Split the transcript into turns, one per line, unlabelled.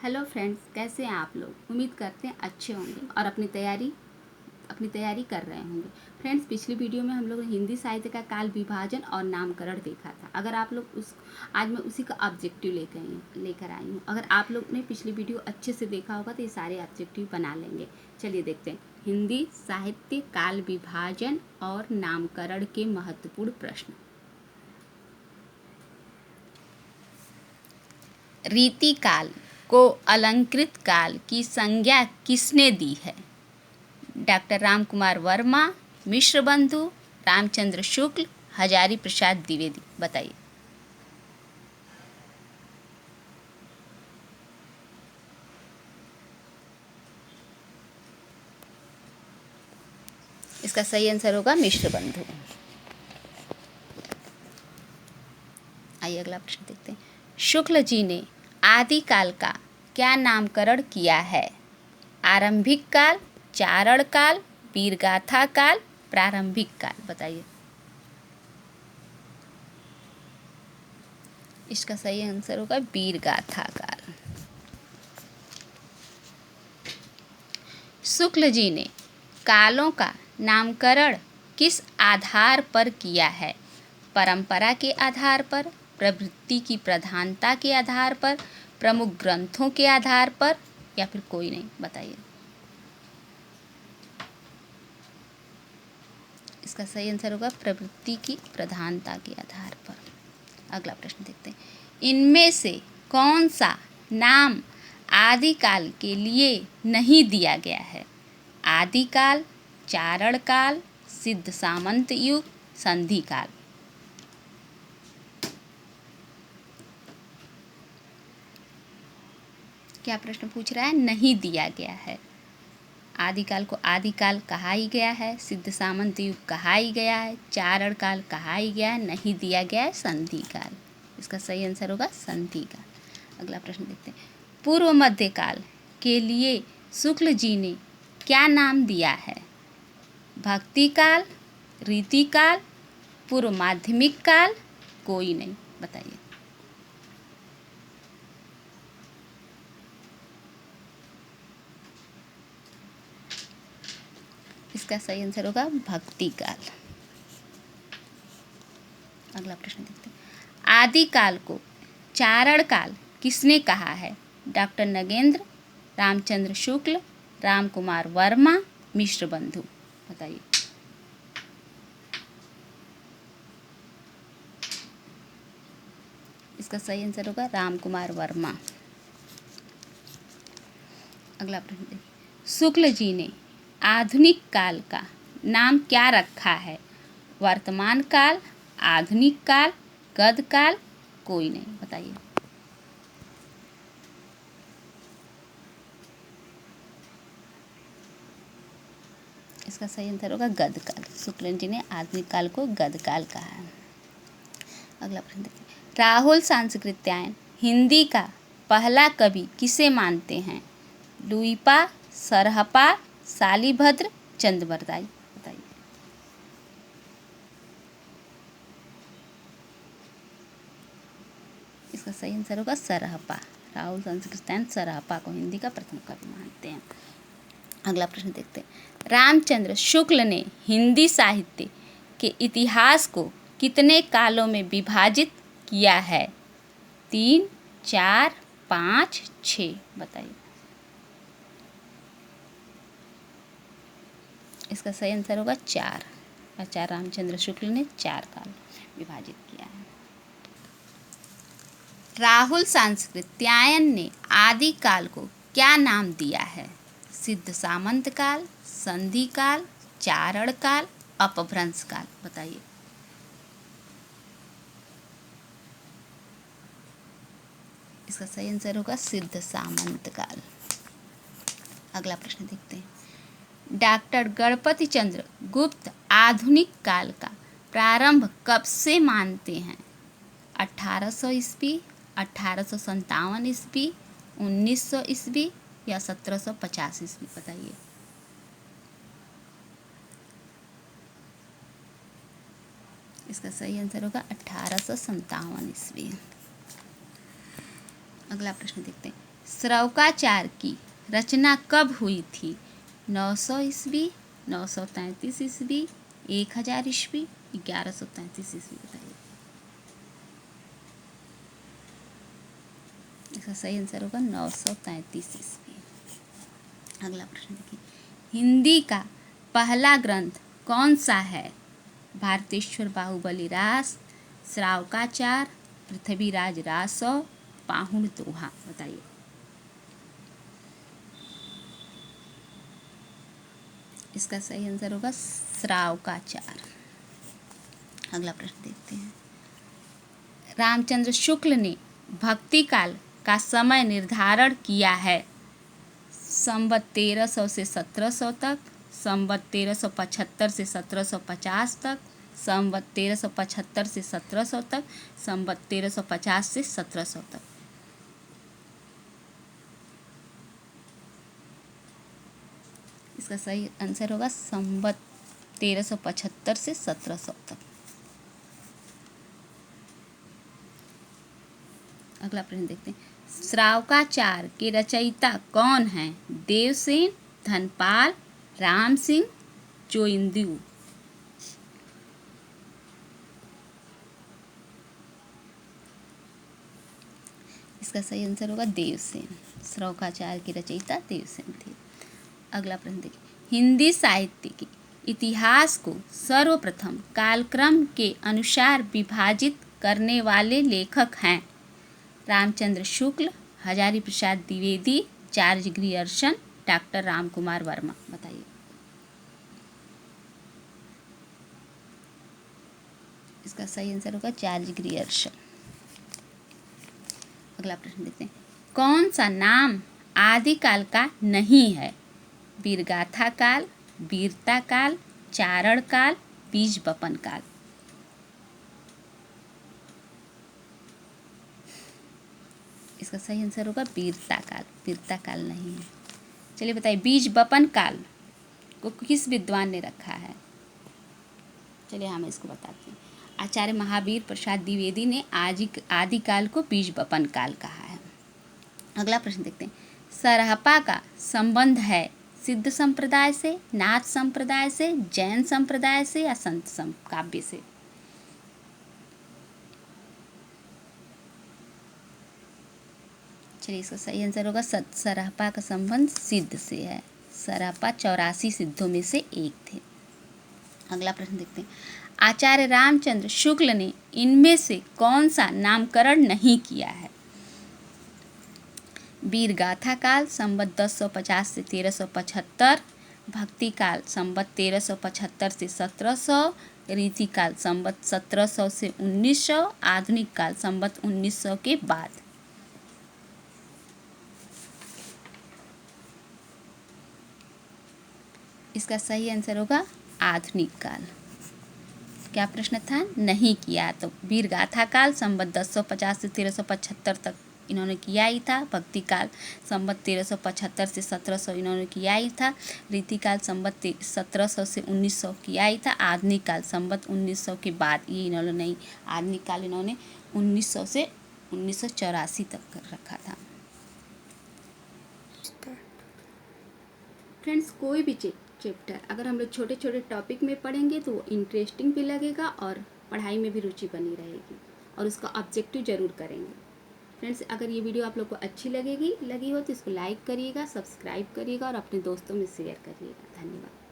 Hello friends, कैसे हैं आप लोग। उम्मीद करते हैं अच्छे होंगे और अपनी तैयारी कर रहे होंगे। फ्रेंड्स, पिछली वीडियो में हम लोग ने हिंदी साहित्य का काल विभाजन और नामकरण देखा था। अगर आप लोग आज मैं उसी का ऑब्जेक्टिव लेकर आई हूँ। अगर आप लोग ने पिछली वीडियो अच्छे से देखा होगा तो ये सारे ऑब्जेक्टिव बना लेंगे। चलिए देखते हैं हिंदी साहित्य काल विभाजन और नामकरण के महत्वपूर्ण प्रश्न। रीति काल को अलंकृत काल की संज्ञा किसने दी है? डॉक्टर रामकुमार वर्मा, मिश्र बंधु, रामचंद्र शुक्ल, हजारी प्रसाद द्विवेदी। बताइए। इसका सही आंसर होगा मिश्र बंधु। आइए अगला प्रश्न देखते हैं। शुक्ल जी ने आदिकाल का क्या नामकरण किया है? आरंभिक काल, चारण काल, वीरगाथा काल, प्रारंभिक काल। बताइए। इसका सही आंसर होगा वीरगाथा काल। शुक्ल जी ने कालों का नामकरण किस आधार पर किया है? परंपरा के आधार पर, प्रवृत्ति की प्रधानता के आधार पर, प्रमुख ग्रंथों के आधार पर, या फिर कोई नहीं। बताइए। इसका सही आंसर होगा प्रवृत्ति की प्रधानता के आधार पर। अगला प्रश्न देखते हैं। इनमें से कौन सा नाम आदिकाल के लिए नहीं दिया गया है? आदिकाल, चारण काल, सिद्ध सामंत युग, संधि काल। क्या प्रश्न पूछ रहा है? नहीं दिया गया है। आदिकाल को आदिकाल कहा ही गया है, सिद्ध सामंत युग कहा ही गया है, चारण काल कहा ही गया है, नहीं दिया गया है संधि काल। इसका सही आंसर होगा संधि काल। अगला प्रश्न देखते हैं। पूर्व मध्य काल के लिए शुक्ल जी ने क्या नाम दिया है? भक्ति काल, रीति काल, पूर्व माध्यमिक काल, कोई नहीं। बताइए। इसका सही आंसर होगा भक्ति काल। अगला प्रश्न देखते हैं। आदिकाल को चारण काल किसने कहा है? डॉक्टर नगेंद्र, रामचंद्र शुक्ल, रामकुमार वर्मा, मिश्र बंधु। बताइए। इसका सही आंसर होगा रामकुमार वर्मा। अगला प्रश्न देखिए। शुक्ल जी ने आधुनिक काल का नाम क्या रखा है? वर्तमान काल, आधुनिक काल, गद्य काल, कोई नहीं। बताइए। इसका सही आंसर होगा गद्य काल। शुक्ल जी ने आधुनिक काल को गद्य काल कहा है। अगला प्रश्न देखिए। राहुल सांस्कृत्यायन हिंदी का पहला कवि किसे मानते हैं? लुइपा, सरहपा, शालिभद्र, चंदबरदाई। बताइए। इसका सही आंसर होगा सरहपा। राहुल सांस्कृत्यायन सरहपा को हिंदी का प्रथम कवि मानते हैं। अगला प्रश्न देखते हैं। रामचंद्र शुक्ल ने हिंदी साहित्य के इतिहास को कितने कालों में विभाजित किया है? 3, 4, 5, 6। बताइए। इसका सही आंसर होगा 4। आचार्य रामचंद्र शुक्ल ने 4 काल विभाजित किया है। राहुल सांस्कृत्यायन ने आदिकाल को क्या नाम दिया है? सिद्ध सामंत काल, संधि काल, चारण काल, अपभ्रंश काल। बताइए। इसका सही आंसर होगा सिद्ध सामंत काल। अगला प्रश्न देखते हैं। डॉक्टर गणपति चंद्र गुप्त आधुनिक काल का प्रारंभ कब से मानते हैं? 1800 ईस्वी, 1857 ईस्वी, 1900 ईस्वी, या 1750 ईस्वी। बताइए। इसका सही आंसर होगा 1857 ईस्वी। अगला प्रश्न देखते हैं, श्रौकाचार की रचना कब हुई थी? 900 ईस्वी, 933 ईस्वी, 1000 ईस्वी, 1133 ईस्वी? बताइए। इसका सही आंसर होगा 933 ईस्वी। अगला प्रश्न देखिए, हिंदी का पहला ग्रंथ कौन सा है? भारतेश्वर बाहुबली रास, श्रावकाचार, पृथ्वीराज रासो, पाहुण दोहा? बताइए। इसका सही आंसर होगा श्रावकाचार। अगला प्रश्न देखते हैं, रामचंद्र शुक्ल ने भक्ति काल का समय निर्धारण किया है? संवत 1300 से 1700 तक, संवत 1375 से 1750 तक, संवत 1375 से 1700 तक, संवत 1350 से 1700 तक? इसका सही आंसर होगा संवत 1375 से 1700 तक। अगला प्रश्न देखते हैं, श्रावकाचार के रचयिता कौन हैं? देवसेन, धनपाल, राम सिंह, चोइंदू? इसका सही आंसर होगा देवसेन। श्रौकाचार के रचयिता देवसेन थे। अगला प्रश्न देखिए, हिंदी साहित्य के इतिहास को सर्वप्रथम कालक्रम के अनुसार विभाजित करने वाले लेखक हैं? Ramchandra Shukla, Hazari Prasad Dwivedi, George Grierson, doctor Ram Kumar Verma? बताइए। इसका सही आंसर होगा चार्ज ग्रियर्सन। अगला प्रश्न देखते हैं, कौन सा नाम आदिकाल का नहीं है? वीरगाथा काल, वीरता काल, चारण काल, बीज बपन काल? इसका सही आंसर होगा वीरता काल। वीरता काल नहीं है। चलिए बताइए, बीज बपन काल को किस विद्वान ने रखा है? चलिए हम इसको बताते हैं। आचार्य महावीर प्रसाद द्विवेदी ने आदिकाल को बीज बपन काल कहा है। अगला प्रश्न देखते हैं, सरहपा का संबंध है सिद्ध संप्रदाय से, नाथ संप्रदाय से, जैन संप्रदाय से या संत काव्य से? चलिए इसका सही आंसर होगा सरहपा का संबंध सिद्ध से है। सरहपा 84 सिद्धों में से एक थे। अगला प्रश्न देखते हैं, आचार्य रामचंद्र शुक्ल ने इनमें से कौन सा नामकरण नहीं किया है? वीरगाथा काल संवत 1050 से 1375, भक्ति काल संवत 1375 से 1700, रीति काल संवत 1700 से 1900, आधुनिक काल संवत 1900 के बाद? इसका सही आंसर होगा आधुनिक काल। क्या प्रश्न था? नहीं किया। तो वीरगाथा काल संवत 1050 से 1375 तक इन्होंने किया ही था। भक्ति काल संवत 1375 से 1700 इन्होंने किया ही था। रीति काल संवत 1700 से 1900 किया ही था। आधुनिक काल संवत 1900 के बाद ये इन्होंने नहीं, आधुनिक काल इन्होंने 1900 से 1984 तक कर रखा था। फ्रेंड्स, कोई भी चैप्टर अगर हम लोग छोटे छोटे टॉपिक में पढ़ेंगे तो वो इंटरेस्टिंग भी लगेगा और पढ़ाई में भी रुचि बनी रहेगी और उसका ऑब्जेक्टिव ज़रूर करेंगे। फ्रेंड्स, अगर ये वीडियो आप लोग को अच्छी लगी हो तो इसको लाइक करिएगा, सब्सक्राइब करिएगा और अपने दोस्तों में शेयर करिएगा। धन्यवाद।